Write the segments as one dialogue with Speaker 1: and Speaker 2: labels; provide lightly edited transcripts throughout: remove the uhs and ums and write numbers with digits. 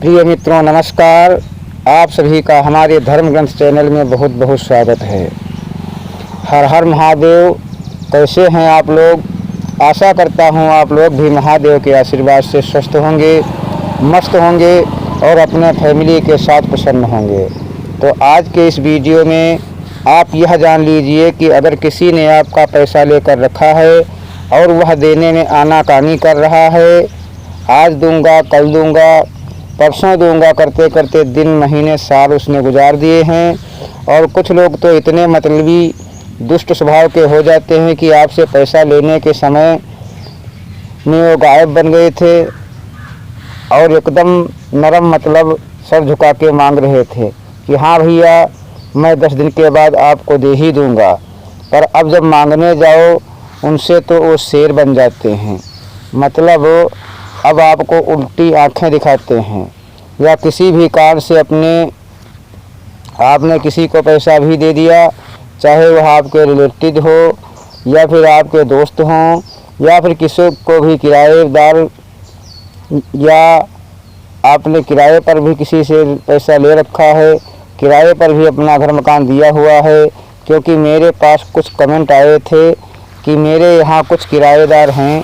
Speaker 1: प्रिय मित्रों नमस्कार। आप सभी का हमारे धर्म ग्रंथ चैनल में बहुत बहुत स्वागत है। हर हर महादेव। कैसे हैं आप लोग? आशा करता हूं आप लोग भी महादेव के आशीर्वाद से स्वस्थ होंगे, मस्त होंगे और अपने फैमिली के साथ प्रसन्न होंगे। तो आज के इस वीडियो में आप यह जान लीजिए कि अगर किसी ने आपका पैसा लेकर रखा है और वह देने में आनाकानी कर रहा है, आज दूंगा, कल दूंगा, परसों दूंगा करते करते दिन, महीने, साल उसने गुजार दिए हैं। और कुछ लोग तो इतने मतलबी दुष्ट स्वभाव के हो जाते हैं कि आपसे पैसा लेने के समय में वो गायब बन गए थे और एकदम नरम मतलब सर झुका के मांग रहे थे कि हाँ भैया मैं 10 दिन के बाद आपको दे ही दूंगा। पर अब जब मांगने जाओ उनसे तो वो शेर बन जाते हैं। मतलब अब आपको उल्टी आंखें दिखाते हैं। या किसी भी कारण से आपने किसी को पैसा भी दे दिया, चाहे वह आपके रिलेटिव हो या फिर आपके दोस्त हों या फिर किसी को भी किराएदार, या आपने किराए पर भी किसी से पैसा ले रखा है, किराए पर भी अपना घर मकान दिया हुआ है। क्योंकि मेरे पास कुछ कमेंट आए थे कि मेरे यहाँ कुछ किराएदार हैं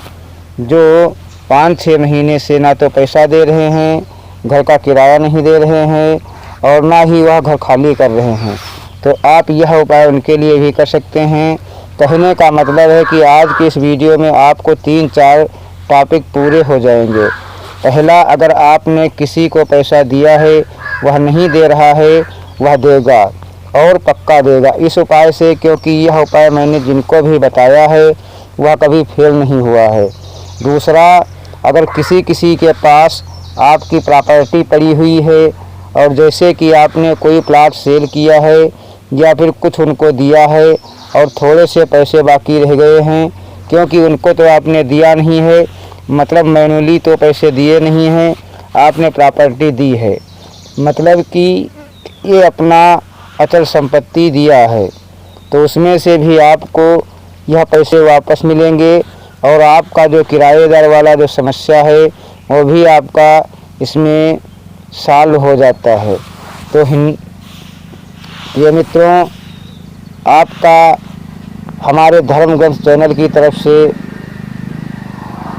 Speaker 1: जो 5-6 महीने से ना तो पैसा दे रहे हैं, घर का किराया नहीं दे रहे हैं और ना ही वह घर खाली कर रहे हैं। तो आप यह उपाय उनके लिए भी कर सकते हैं। कहने का मतलब है कि आज की इस वीडियो में आपको 3-4 टॉपिक पूरे हो जाएंगे। पहला, अगर आपने किसी को पैसा दिया है, वह नहीं दे रहा है, वह देगा और पक्का देगा इस उपाय से। क्योंकि यह उपाय मैंने जिनको भी बताया है वह कभी फेल नहीं हुआ है। दूसरा, अगर किसी के पास आपकी प्रॉपर्टी पड़ी हुई है और जैसे कि आपने कोई प्लाट सेल किया है या फिर कुछ उनको दिया है और थोड़े से पैसे बाकी रह गए हैं, क्योंकि उनको तो आपने दिया नहीं है, मतलब मैनुअली तो पैसे दिए नहीं हैं, आपने प्रॉपर्टी दी है, मतलब कि ये अपना अचल संपत्ति दिया है, तो उसमें से भी आपको यह पैसे वापस मिलेंगे और आपका जो किराएदार वाला जो समस्या है वो भी आपका इसमें सॉल्व हो जाता है। तो ये मित्रों, आपका हमारे धर्म ग्रंथ चैनल की तरफ से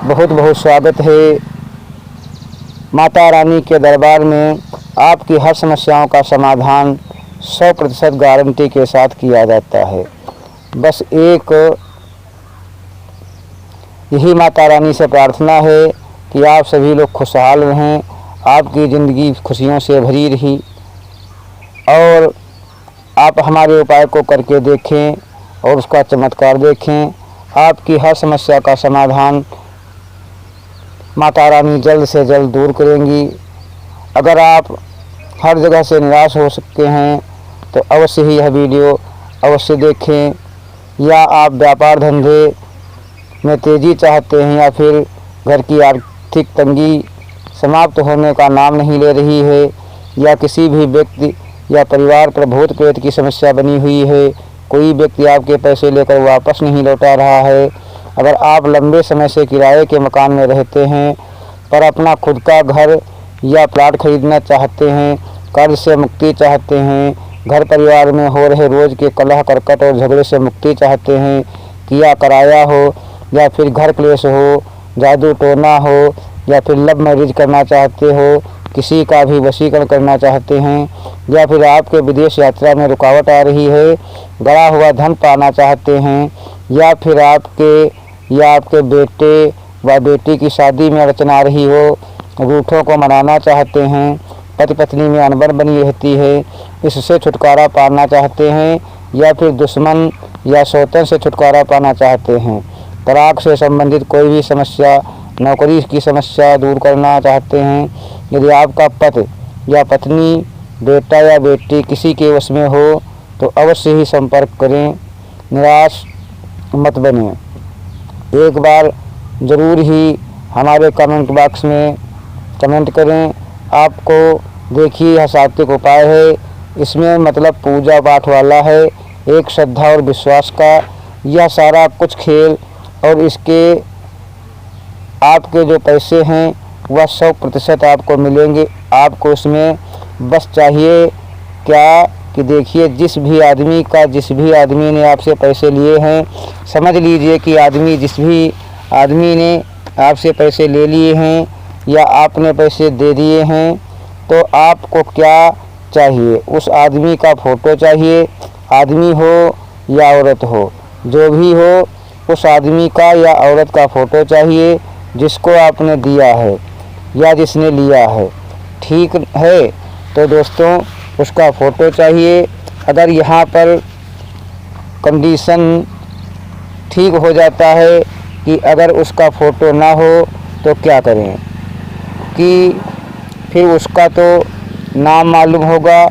Speaker 1: बहुत बहुत स्वागत है। माता रानी के दरबार में आपकी हर समस्याओं का समाधान 100% गारंटी के साथ किया जाता है। बस एक यही माता रानी से प्रार्थना है कि आप सभी लोग खुशहाल रहें, आपकी ज़िंदगी खुशियों से भरी रही और आप हमारे उपाय को करके देखें और उसका चमत्कार देखें। आपकी हर समस्या का समाधान माता रानी जल्द से जल्द दूर करेंगी। अगर आप हर जगह से निराश हो सकते हैं तो अवश्य ही यह वीडियो अवश्य देखें। या आप व्यापार धंधे में तेज़ी चाहते हैं या फिर घर की आर्थिक तंगी समाप्त होने का नाम नहीं ले रही है, या किसी भी व्यक्ति या परिवार पर भूत प्रेत की समस्या बनी हुई है, कोई व्यक्ति आपके पैसे लेकर वापस नहीं लौटा रहा है, अगर आप लंबे समय से किराए के मकान में रहते हैं पर अपना खुद का घर या प्लाट खरीदना चाहते हैं, कर्ज से मुक्ति चाहते हैं, घर परिवार में हो रहे रोज़ के कलह करकट और झगड़े से मुक्ति चाहते हैं, किया कराया हो या फिर घर क्लेश हो, जादू टोना हो या फिर लव मैरिज करना चाहते हो, किसी का भी वशीकरण करना चाहते हैं, या फिर आपके विदेश यात्रा में रुकावट आ रही है, गड़ा हुआ धन पाना चाहते हैं, या फिर आपके बेटे व बेटी की शादी में अड़चन आ रही हो, रूठों को मनाना चाहते हैं, पति पत्नी में अनबन बनी रहती है, इससे छुटकारा पाना चाहते हैं, या फिर दुश्मन या शैतान से छुटकारा पाना चाहते हैं, तलाक से संबंधित कोई भी समस्या, नौकरी की समस्या दूर करना चाहते हैं, यदि आपका पति या पत्नी, बेटा या बेटी किसी के वश में हो तो अवश्य ही संपर्क करें, निराश मत बने। एक बार ज़रूर ही हमारे कमेंट बॉक्स में कमेंट करें। आपको देखिए यह सात्विक उपाय है, इसमें मतलब पूजा पाठ वाला है, एक श्रद्धा और विश्वास का यह सारा कुछ खेल, और इसके आपके जो पैसे हैं वह 100% आपको मिलेंगे। आपको उसमें बस चाहिए क्या कि देखिए, जिस भी आदमी ने आपसे पैसे लिए हैं, समझ लीजिए कि जिस भी आदमी ने आपसे पैसे ले लिए हैं या आपने पैसे दे दिए हैं, तो आपको क्या चाहिए, उस आदमी का फ़ोटो चाहिए। आदमी हो या औरत हो, जो भी हो, उस आदमी का या औरत का फ़ोटो चाहिए जिसको आपने दिया है या जिसने लिया है। ठीक है, तो दोस्तों उसका फ़ोटो चाहिए। अगर यहाँ पर कंडीशन ठीक हो जाता है कि अगर उसका फ़ोटो ना हो तो क्या करें, कि फिर उसका तो नाम मालूम होगा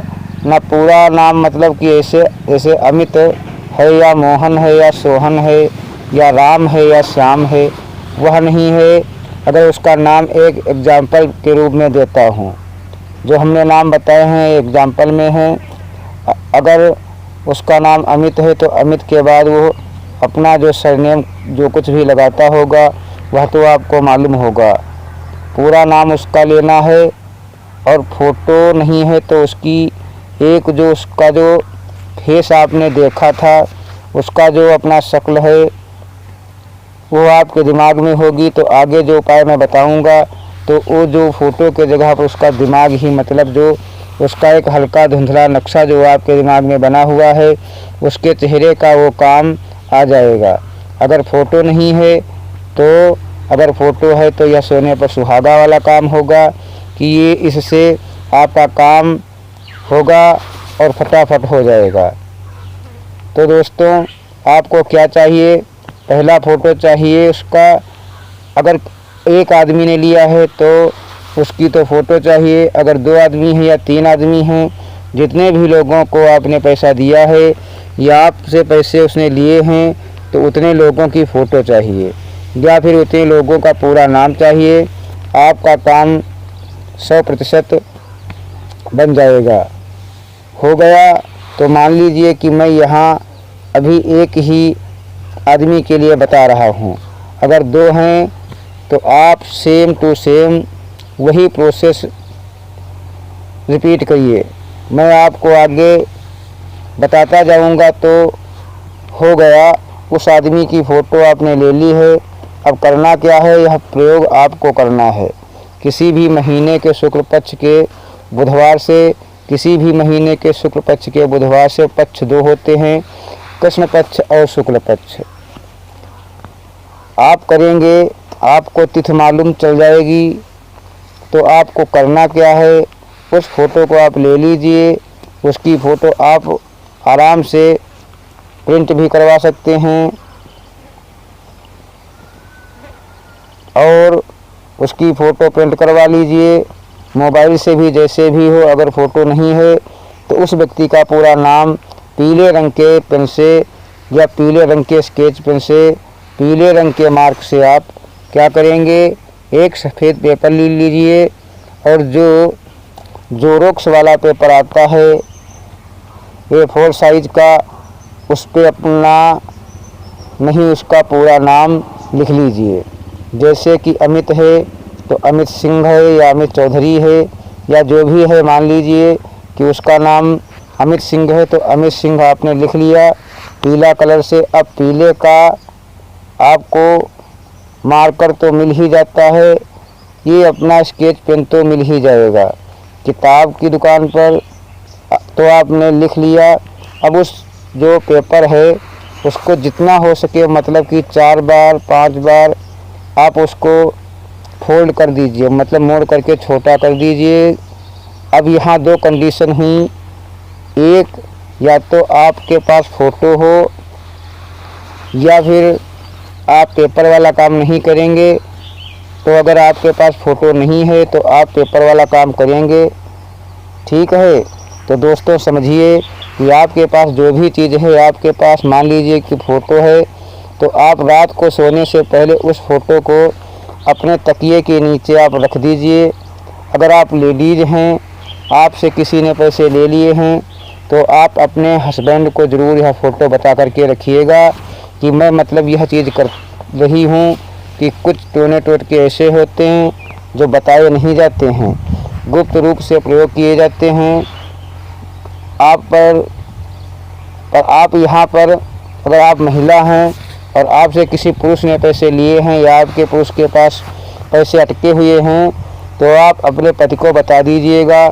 Speaker 1: ना, पूरा नाम, मतलब कि ऐसे अमित है या मोहन है या सोहन है या राम है या श्याम है, वह नहीं है। अगर उसका नाम एक एग्जाम्पल के रूप में देता हूँ, जो हमने नाम बताए हैं एग्जाम्पल में हैं। अगर उसका नाम अमित है तो अमित के बाद वो अपना जो सरनेम जो कुछ भी लगाता होगा वह तो आपको मालूम होगा। पूरा नाम उसका लेना है। और फ़ोटो नहीं है तो उसकी एक जो उसका जो फेस आपने देखा था, उसका जो अपना शक्ल है वो आपके दिमाग में होगी। तो आगे जो उपाय मैं बताऊंगा, तो वो जो फ़ोटो के जगह पर उसका दिमाग ही, मतलब जो उसका एक हल्का धुंधला नक्शा जो आपके दिमाग में बना हुआ है, उसके चेहरे का वो काम आ जाएगा। अगर फ़ोटो नहीं है तो, अगर फ़ोटो है तो यह सोने पर सुहागा वाला काम होगा कि ये इससे आपका काम होगा और फटाफट हो जाएगा। तो दोस्तों आपको क्या चाहिए, पहला फ़ोटो चाहिए उसका। अगर एक आदमी ने लिया है तो उसकी तो फ़ोटो चाहिए। अगर 2 आदमी हैं या 3 आदमी हैं, जितने भी लोगों को आपने पैसा दिया है या आपसे पैसे उसने लिए हैं, तो उतने लोगों की फ़ोटो चाहिए या फिर उतने लोगों का पूरा नाम चाहिए। आपका काम 100% बन जाएगा। हो गया तो मान लीजिए कि मैं यहाँ अभी एक ही आदमी के लिए बता रहा हूँ। अगर 2 हैं तो आप सेम टू सेम वही प्रोसेस रिपीट करिए। मैं आपको आगे बताता जाऊँगा। तो हो गया, उस आदमी की फ़ोटो आपने ले ली है। अब करना क्या है, यह प्रयोग आपको करना है। किसी भी महीने के शुक्ल पक्ष के बुधवार से, किसी भी महीने के शुक्ल पक्ष के बुधवार से, पक्ष 2 होते हैं, कृष्ण पक्ष और शुक्ल पक्ष। आप करेंगे, आपको तिथि मालूम चल जाएगी। तो आपको करना क्या है, उस फ़ोटो को आप ले लीजिए। उसकी फ़ोटो आप आराम से प्रिंट भी करवा सकते हैं और उसकी फ़ोटो प्रिंट करवा लीजिए मोबाइल से भी, जैसे भी हो। अगर फ़ोटो नहीं है तो उस व्यक्ति का पूरा नाम पीले रंग के पेन से या पीले रंग के स्केच पेन से, पीले रंग के मार्क से आप क्या करेंगे, एक सफ़ेद पेपर ले लीजिए और जो जोरोक्स वाला पेपर आता है A4 साइज का, उस पर अपना नहीं, उसका पूरा नाम लिख लीजिए। जैसे कि अमित है तो अमित सिंह है या अमित चौधरी है या जो भी है, मान लीजिए कि उसका नाम अमित सिंह है तो अमित सिंह आपने लिख लिया पीला कलर से। अब पीले का आपको मार्कर तो मिल ही जाता है, ये अपना स्केच पेन तो मिल ही जाएगा किताब की दुकान पर, तो आपने लिख लिया। अब उस जो पेपर है उसको जितना हो सके, मतलब कि 4 बार 5 बार आप उसको फोल्ड कर दीजिए, मतलब मोड़ करके छोटा कर दीजिए। अब यहाँ 2 कंडीशन हुई, एक या तो आपके पास फ़ोटो हो या फिर आप पेपर वाला काम नहीं करेंगे। तो अगर आपके पास फ़ोटो नहीं है तो आप पेपर वाला काम करेंगे, ठीक है। तो दोस्तों समझिए कि आपके पास जो भी चीज़ है, आपके पास मान लीजिए कि फ़ोटो है, तो आप रात को सोने से पहले उस फ़ोटो को अपने तकिए के नीचे आप रख दीजिए। अगर आप लेडीज़ हैं, आपसे किसी ने पैसे ले लिए हैं, तो आप अपने हस्बैंड को ज़रूर यह फ़ोटो बता करके रखिएगा कि मैं मतलब यह चीज़ कर रही हूँ। कि कुछ टोने टोटके ऐसे होते हैं जो बताए नहीं जाते हैं, गुप्त रूप से प्रयोग किए जाते हैं आप पर आप यहाँ पर अगर आप महिला हैं और आपसे किसी पुरुष ने पैसे लिए हैं या आपके पुरुष के पास पैसे अटके हुए हैं तो आप अपने पति को बता दीजिएगा।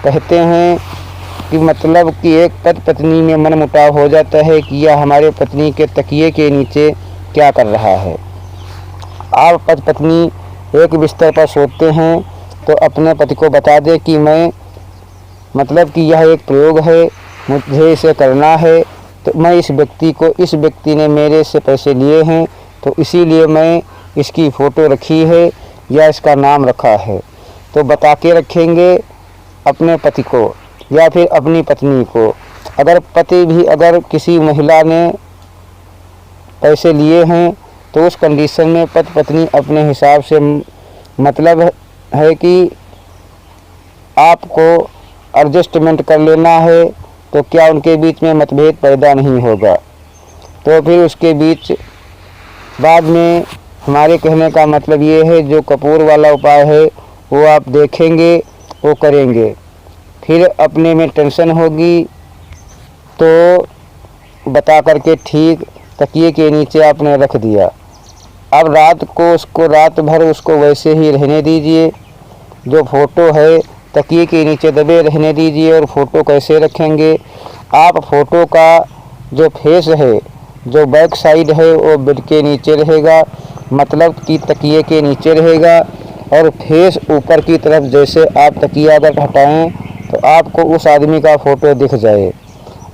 Speaker 1: कहते हैं कि मतलब कि एक पति पत्नी में मनमुटाव हो जाता है कि यह हमारे पत्नी के तकिए के नीचे क्या कर रहा है। आप पति पत्नी एक बिस्तर पर सोते हैं तो अपने पति को बता दें कि मैं मतलब कि यह एक प्रयोग है, मुझे इसे करना है, तो मैं इस व्यक्ति ने मेरे से पैसे लिए हैं तो इसीलिए मैं इसकी फ़ोटो रखी है या इसका नाम रखा है। तो बता के रखेंगे अपने पति को या फिर अपनी पत्नी को। अगर पति भी अगर किसी महिला ने पैसे लिए हैं तो उस कंडीशन में पति पत्नी अपने हिसाब से मतलब है कि आपको एडजस्टमेंट कर लेना है, तो क्या उनके बीच में मतभेद पैदा नहीं होगा। तो फिर उसके बीच बाद में हमारे कहने का मतलब ये है जो कपूर वाला उपाय है वो आप देखेंगे, वो करेंगे, फिर अपने में टेंशन होगी तो बता करके ठीक तकिए के नीचे आपने रख दिया। अब रात को उसको रात भर उसको वैसे ही रहने दीजिए, जो फ़ोटो है तकिए के नीचे दबे रहने दीजिए। और फ़ोटो कैसे रखेंगे आप, फ़ोटो का जो फेस है, जो बैक साइड है वो बेड के नीचे रहेगा, मतलब कि तकिए के नीचे रहेगा, और फेस ऊपर की तरफ जैसे आप तकिया अगर हटाएं तो आपको उस आदमी का फ़ोटो दिख जाए।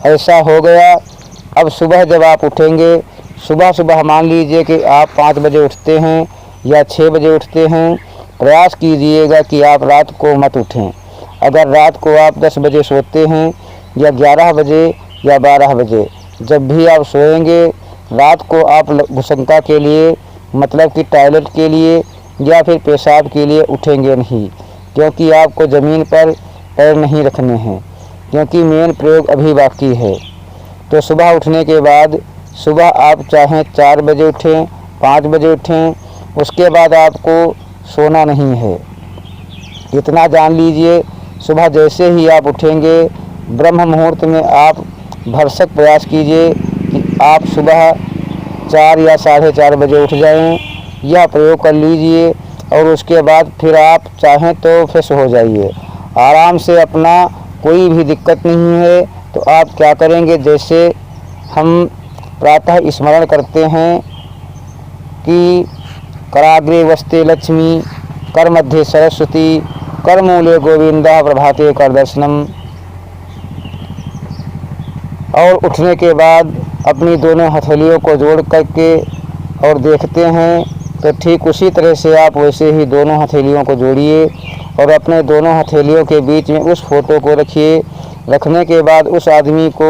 Speaker 1: ऐसा हो गया। अब सुबह जब आप उठेंगे, सुबह मान लीजिए कि आप 5 बजे उठते हैं या 6 बजे उठते हैं, प्रयास कीजिएगा कि आप रात को मत उठें। अगर रात को आप 10 बजे सोते हैं या 11 बजे या 12 बजे, जब भी आप सोएंगे रात को आप भूसंका के लिए मतलब कि टॉयलेट के लिए या फिर पेशाब के लिए उठेंगे नहीं, क्योंकि आपको ज़मीन पर पैर नहीं रखने हैं, क्योंकि मेन प्रयोग अभी बाकी है। तो सुबह उठने के बाद सुबह आप चाहें 4 बजे उठें, 5 बजे उठें, उसके बाद आपको सोना नहीं है। इतना जान लीजिए, सुबह जैसे ही आप उठेंगे ब्रह्म मुहूर्त में आप भरसक प्रयास कीजिए कि आप सुबह 4 या 4:30 बजे उठ जाएं। यह प्रयोग कर लीजिए और उसके बाद फिर आप चाहें तो फ्रेश हो जाइए आराम से, अपना कोई भी दिक्कत नहीं है। तो आप क्या करेंगे, जैसे हम प्रातः स्मरण करते हैं कि कराग्रे वस्ते लक्ष्मी, कर मध्य सरस्वती, कर मूले गोविंदा, प्रभाते कर दर्शनम। और उठने के बाद अपनी दोनों हथेलियों को जोड़ करके और देखते हैं तो ठीक उसी तरह से आप वैसे ही दोनों हथेलियों को जोड़िए और अपने दोनों हथेलियों के बीच में उस फ़ोटो को रखिए। रखने के बाद उस आदमी को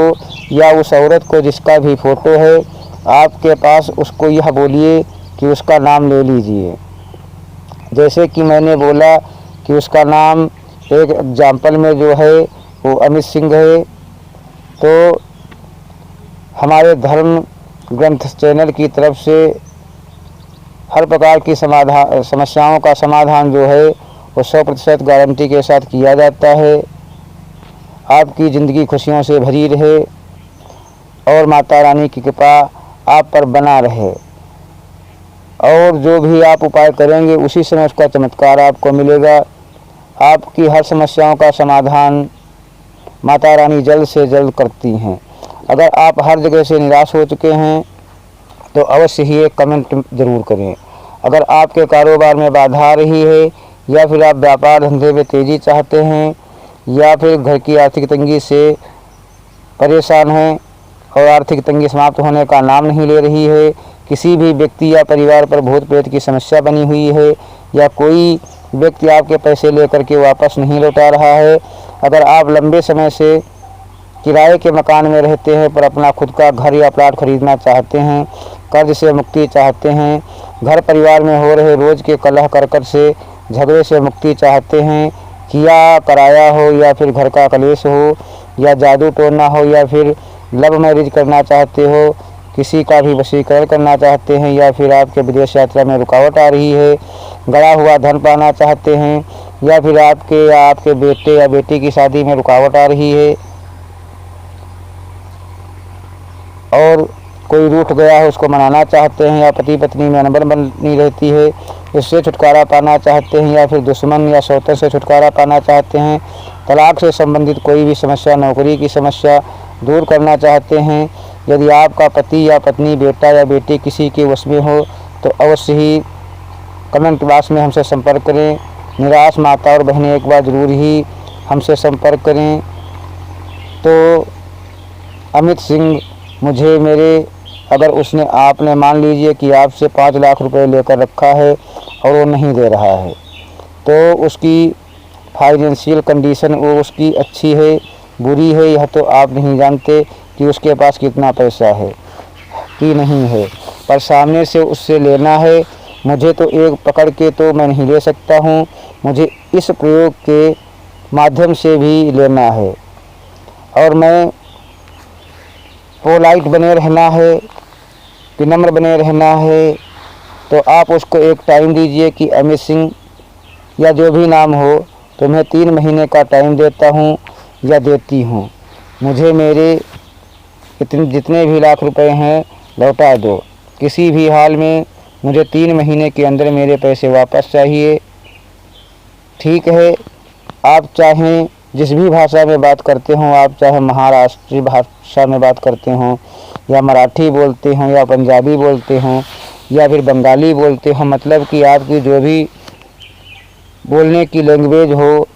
Speaker 1: या उस औरत को जिसका भी फ़ोटो है आपके पास, उसको यह बोलिए कि उसका नाम ले लीजिए। जैसे कि मैंने बोला कि उसका नाम एक एग्जाम्पल में जो है वो अमित सिंह है, तो हमारे धर्म ग्रंथ चैनल की तरफ से हर प्रकार की समस्याओं का समाधान जो है वो 100% गारंटी के साथ किया जाता है। आपकी ज़िंदगी खुशियों से भरी रहे और माता रानी की कृपा आप पर बना रहे, और जो भी आप उपाय करेंगे उसी समय उसका चमत्कार आपको मिलेगा। आपकी हर समस्याओं का समाधान माता रानी जल्द से जल्द करती हैं। अगर आप हर जगह से निराश हो चुके हैं तो अवश्य ही एक कमेंट ज़रूर करें। अगर आपके कारोबार में बाधा आ रही है या फिर आप व्यापार धंधे में तेज़ी चाहते हैं या फिर घर की आर्थिक तंगी से परेशान हैं और आर्थिक तंगी समाप्त होने का नाम नहीं ले रही है, किसी भी व्यक्ति या परिवार पर भूत प्रेत की समस्या बनी हुई है या कोई व्यक्ति आपके पैसे लेकर के वापस नहीं लौटा रहा है, अगर आप लंबे समय से किराए के मकान में रहते हैं पर अपना खुद का घर या प्लाट खरीदना चाहते हैं, कर्ज से मुक्ति चाहते हैं, घर परिवार में हो रहे रोज़ के कलह करकट से झगड़े से मुक्ति चाहते हैं, किया कराया हो या फिर घर का कलेश हो या जादू टोना हो या फिर लव मैरिज करना चाहते हो किसी का भी वशीकरण करना चाहते हैं, या फिर आपके विदेश यात्रा में रुकावट आ रही है, गड़ा हुआ धन पाना चाहते हैं, या फिर आपके या आपके बेटे या बेटी की शादी में रुकावट आ रही है, और कोई रूठ गया है उसको मनाना चाहते हैं, या पति पत्नी में अनबन बनी रहती है इससे छुटकारा पाना चाहते हैं, या फिर दुश्मन या सौतन से छुटकारा पाना चाहते हैं, तलाक से संबंधित कोई भी समस्या, नौकरी की समस्या दूर करना चाहते हैं। यदि आपका पति या पत्नी, बेटा या बेटी किसी के वश में हो तो अवश्य ही कमेंट बॉक्स में हमसे संपर्क करें। निराश माता और बहनें एक बार ज़रूर ही हमसे संपर्क करें। तो अमित सिंह मुझे मेरे अगर उसने आपने मान लीजिए कि आपसे 5 लाख रुपए लेकर रखा है और वो नहीं दे रहा है, तो उसकी फाइनेंशियल कंडीशन वो उसकी अच्छी है बुरी है, यह तो आप नहीं जानते कि उसके पास कितना पैसा है कि नहीं है, पर सामने से उससे लेना है। मुझे तो एक पकड़ के तो मैं नहीं ले सकता हूँ, मुझे इस प्रयोग के माध्यम से भी लेना है, और मैं पोलाइट बने रहना है, विनम्र बने रहना है। तो आप उसको एक टाइम दीजिए कि अमित सिंह या जो भी नाम हो, तो मैं 3 महीने का टाइम देता हूँ या देती हूँ, मुझे मेरे जितने भी लाख रुपए हैं लौटा दो, किसी भी हाल में मुझे 3 महीने के अंदर मेरे पैसे वापस चाहिए। ठीक है, आप चाहें जिस भी भाषा में बात करते हों, आप चाहे महाराष्ट्रीय भाषा में बात करते हों, या मराठी बोलते हों, या पंजाबी बोलते हों, या फिर बंगाली बोलते हों, मतलब कि आपकी जो भी बोलने की लैंग्वेज हो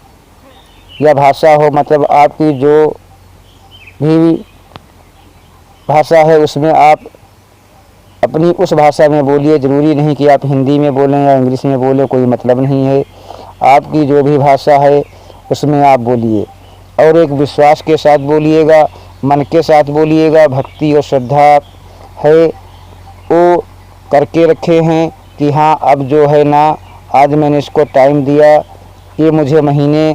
Speaker 1: या भाषा हो, मतलब आपकी जो भी भाषा है उसमें आप अपनी उस भाषा में बोलिए। ज़रूरी नहीं कि आप हिंदी में बोलें या इंग्लिश में बोलें, कोई मतलब नहीं है। आपकी जो भी भाषा है उसमें आप बोलिए, और एक विश्वास के साथ बोलिएगा, मन के साथ बोलिएगा। भक्ति और श्रद्धा है वो करके रखे हैं कि हाँ अब जो है ना, आज मैंने इसको टाइम दिया, ये मुझे महीने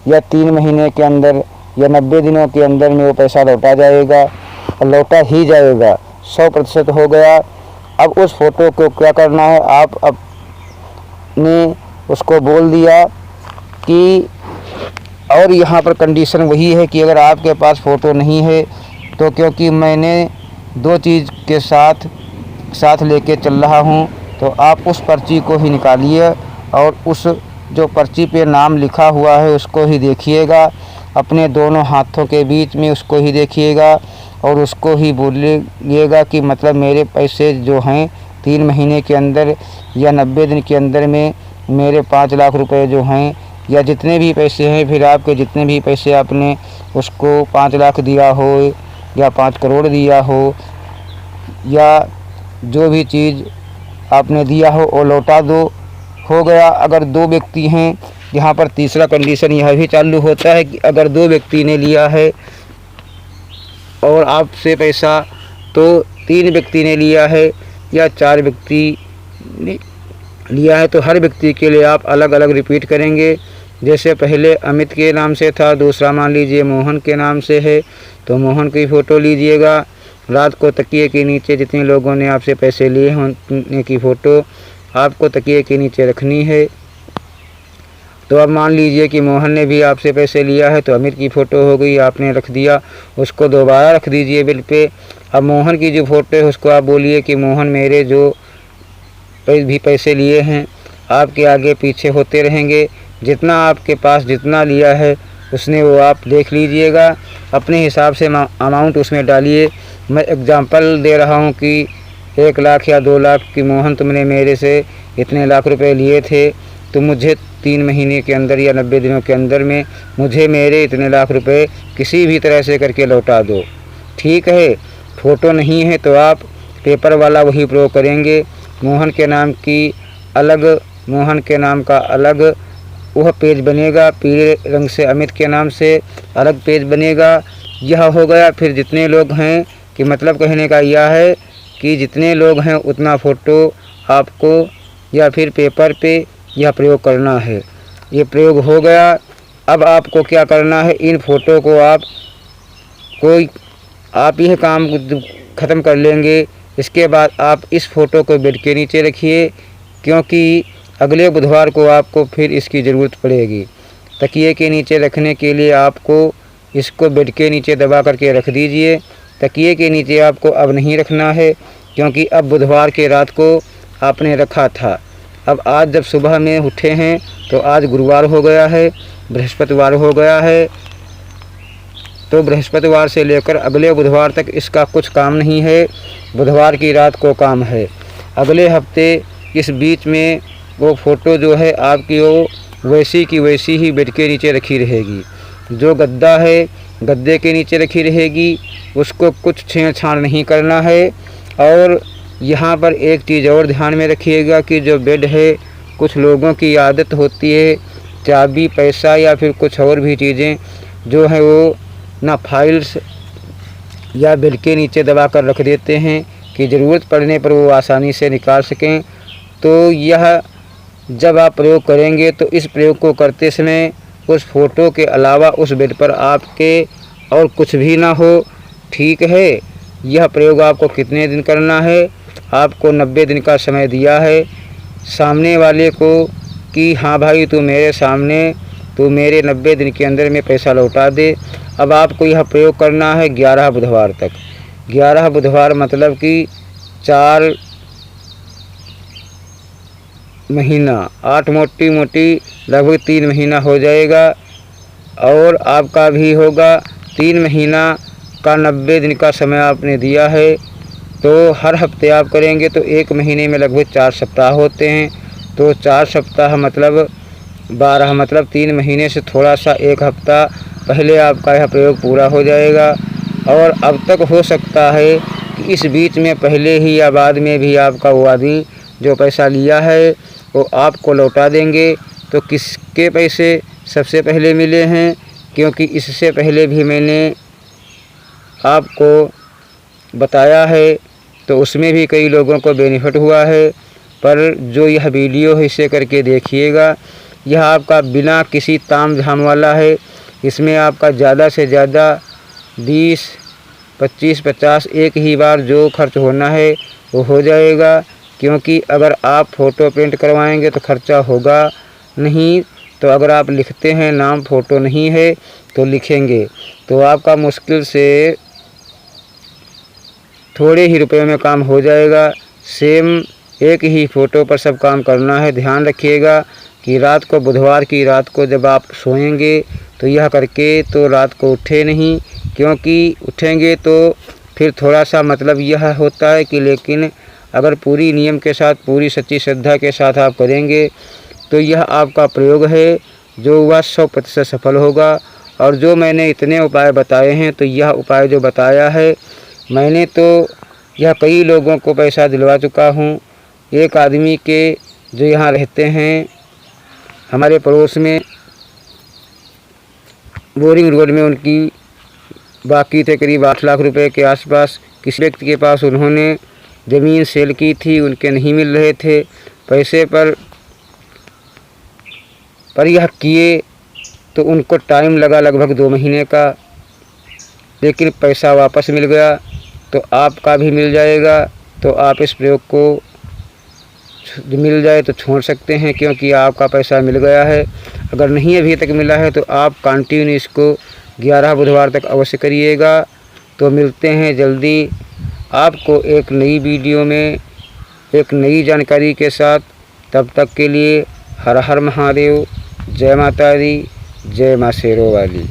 Speaker 1: या 3 महीने के अंदर या 90 दिनों के अंदर में वो पैसा लौटा जाएगा, और लौटा ही जाएगा, 100% हो गया। अब उस फ़ोटो को क्या करना है, आप अपने उसको बोल दिया कि, और यहाँ पर कंडीशन वही है कि अगर आपके पास फ़ोटो नहीं है तो, क्योंकि मैंने 2 चीज़ के साथ लेके चल रहा हूँ, तो आप उस पर्ची को ही निकालिए और उस जो पर्ची पे नाम लिखा हुआ है उसको ही देखिएगा, अपने दोनों हाथों के बीच में उसको ही देखिएगा, और उसको ही बोलिएगा कि मतलब मेरे पैसे जो हैं 3 महीने के अंदर या 90 दिन के अंदर में मेरे 5 लाख रुपए जो हैं, या जितने भी पैसे हैं, फिर आपके जितने भी पैसे आपने उसको 5 लाख दिया हो या 5 करोड़ दिया हो, या जो भी चीज़ आपने दिया हो वो लौटा दो। हो गया। अगर 2 व्यक्ति हैं, यहाँ पर तीसरा कंडीशन यह भी चालू होता है कि अगर 2 व्यक्ति ने लिया है और आपसे पैसा, तो 3 व्यक्ति ने लिया है या 4 व्यक्ति ने लिया है, तो हर व्यक्ति के लिए आप अलग अलग रिपीट करेंगे। जैसे पहले अमित के नाम से था, दूसरा मान लीजिए मोहन के नाम से है, तो मोहन की फ़ोटो लीजिएगा। रात को तकिए के नीचे जितने लोगों ने आपसे पैसे लिए हैं उनकी की फ़ोटो आपको तकिए के नीचे रखनी है। तो अब मान लीजिए कि मोहन ने भी आपसे पैसे लिया है, तो अमित की फ़ोटो हो गई, आपने रख दिया, उसको दोबारा रख दीजिए बिल पे। अब मोहन की जो फ़ोटो है उसको आप बोलिए कि मोहन मेरे जो भी पैसे लिए हैं आपके आगे पीछे होते रहेंगे, जितना आपके पास जितना लिया है उसने वो आप देख लीजिएगा, अपने हिसाब से अमाउंट उसमें डालिए। मैं एग्जांपल दे रहा हूँ कि 1 लाख या 2 लाख की मोहन तुमने मेरे से इतने लाख रुपए लिए थे, तो मुझे 3 महीने के अंदर या 90 दिनों के अंदर में मुझे मेरे इतने लाख रुपए किसी भी तरह से करके लौटा दो। ठीक है। फ़ोटो नहीं है तो आप पेपर वाला वही प्रयोग करेंगे। मोहन के नाम की अलग, मोहन के नाम का अलग वह पेज बनेगा, पीले रंग से अमित के नाम से अलग पेज बनेगा। यह हो गया। फिर जितने लोग हैं कि मतलब कहने का यह है कि जितने लोग हैं उतना फ़ोटो आपको या फिर पेपर पे यह प्रयोग करना है। ये प्रयोग हो गया। अब आपको क्या करना है, इन फ़ोटो को आप कोई आप यह काम ख़त्म कर लेंगे, इसके बाद आप इस फ़ोटो को बेड के नीचे रखिए, क्योंकि अगले बुधवार को आपको फिर इसकी ज़रूरत पड़ेगी। तकिए के नीचे रखने के लिए आपको इसको बेड के नीचे दबा करके रख दीजिए। तकिए के नीचे आपको अब नहीं रखना है, क्योंकि अब बुधवार के रात को आपने रखा था। अब आज जब सुबह में उठे हैं तो आज गुरुवार हो गया है, बृहस्पतिवार हो गया है, तो बृहस्पतिवार से लेकर अगले बुधवार तक इसका कुछ काम नहीं है, बुधवार की रात को काम है। अगले हफ्ते इस बीच में वो फ़ोटो जो है आपकी वो वैसी की वैसी ही बेड के नीचे रखी रहेगी। जो गद्दा है गद्दे के नीचे रखी रहेगी, उसको कुछ छेड़छाड़ नहीं करना है। और यहाँ पर एक चीज़ और ध्यान में रखिएगा कि जो बेड है, कुछ लोगों की आदत होती है चाबी, पैसा या फिर कुछ और भी चीज़ें जो है वो ना फाइल्स या बेड के नीचे दबा कर रख देते हैं कि ज़रूरत पड़ने पर वो आसानी से निकाल सकें। तो यह जब आप प्रयोग करेंगे तो इस प्रयोग को करते समय उस फ़ोटो के अलावा उस बेड पर आपके और कुछ भी ना हो, ठीक है। यह प्रयोग आपको कितने दिन करना है? आपको 90 दिन का समय दिया है सामने वाले को कि हाँ भाई तू मेरे सामने, तू मेरे 90 दिन के अंदर में पैसा लौटा दे। अब आपको यह प्रयोग करना है 11 बुधवार तक। 11 बुधवार मतलब कि 4 महीना, 8 मोटी मोटी लगभग 3 महीना हो जाएगा। और आपका भी होगा 3 महीना का 90 दिन का समय आपने दिया है। तो हर हफ्ते आप करेंगे तो 1 महीने में लगभग 4 सप्ताह होते हैं। तो 4 सप्ताह मतलब 12, मतलब 3 महीने से थोड़ा सा 1 हफ्ता पहले आपका यह प्रयोग पूरा हो जाएगा। और अब तक हो सकता है कि इस बीच में पहले ही या बाद में भी आपका वो आदमी जो पैसा लिया है वो आपको लौटा देंगे। तो किसके पैसे सबसे पहले मिले हैं? क्योंकि इससे पहले भी मैंने आपको बताया है तो उसमें भी कई लोगों को बेनिफिट हुआ है। पर जो यह वीडियो है इसे करके देखिएगा, यह आपका बिना किसी ताम झाम वाला है। इसमें आपका ज़्यादा से ज़्यादा 20, 25, 50 एक ही बार जो खर्च होना है वो हो जाएगा। क्योंकि अगर आप फ़ोटो प्रिंट करवाएंगे तो खर्चा होगा नहीं। तो अगर आप लिखते हैं नाम फ़ोटो नहीं है तो लिखेंगे तो आपका मुश्किल से थोड़े ही रुपए में काम हो जाएगा। सेम एक ही फ़ोटो पर सब काम करना है। ध्यान रखिएगा कि रात को, बुधवार की रात को जब आप सोएंगे तो यह करके तो रात को उठे नहीं, क्योंकि उठेंगे तो फिर थोड़ा सा मतलब यह होता है कि लेकिन अगर पूरी नियम के साथ, पूरी सच्ची श्रद्धा के साथ आप करेंगे तो यह आपका प्रयोग है जो वह 100% सफल होगा। और जो मैंने इतने उपाय बताए हैं तो यह उपाय जो बताया है मैंने तो यह कई लोगों को पैसा दिलवा चुका हूँ। एक आदमी के जो यहाँ रहते हैं हमारे पड़ोस में, बोरिंग रोड में, उनकी बाकी थे करीब 8 लाख रुपए के आसपास। किसी व्यक्ति के पास उन्होंने ज़मीन सेल की थी, उनके नहीं मिल रहे थे पैसे पर यह किए तो उनको टाइम लगा लगभग 2 महीने का, लेकिन पैसा वापस मिल गया। तो आपका भी मिल जाएगा। तो आप इस प्रयोग को मिल जाए तो छोड़ सकते हैं, क्योंकि आपका पैसा मिल गया है। अगर नहीं अभी तक मिला है तो आप कंटिन्यू इसको 11 बुधवार तक अवश्य करिएगा। तो मिलते हैं जल्दी आपको एक नई वीडियो में एक नई जानकारी के साथ। तब तक के लिए हर हर महादेव, जय माता दी, जय माँ शेरों वाली।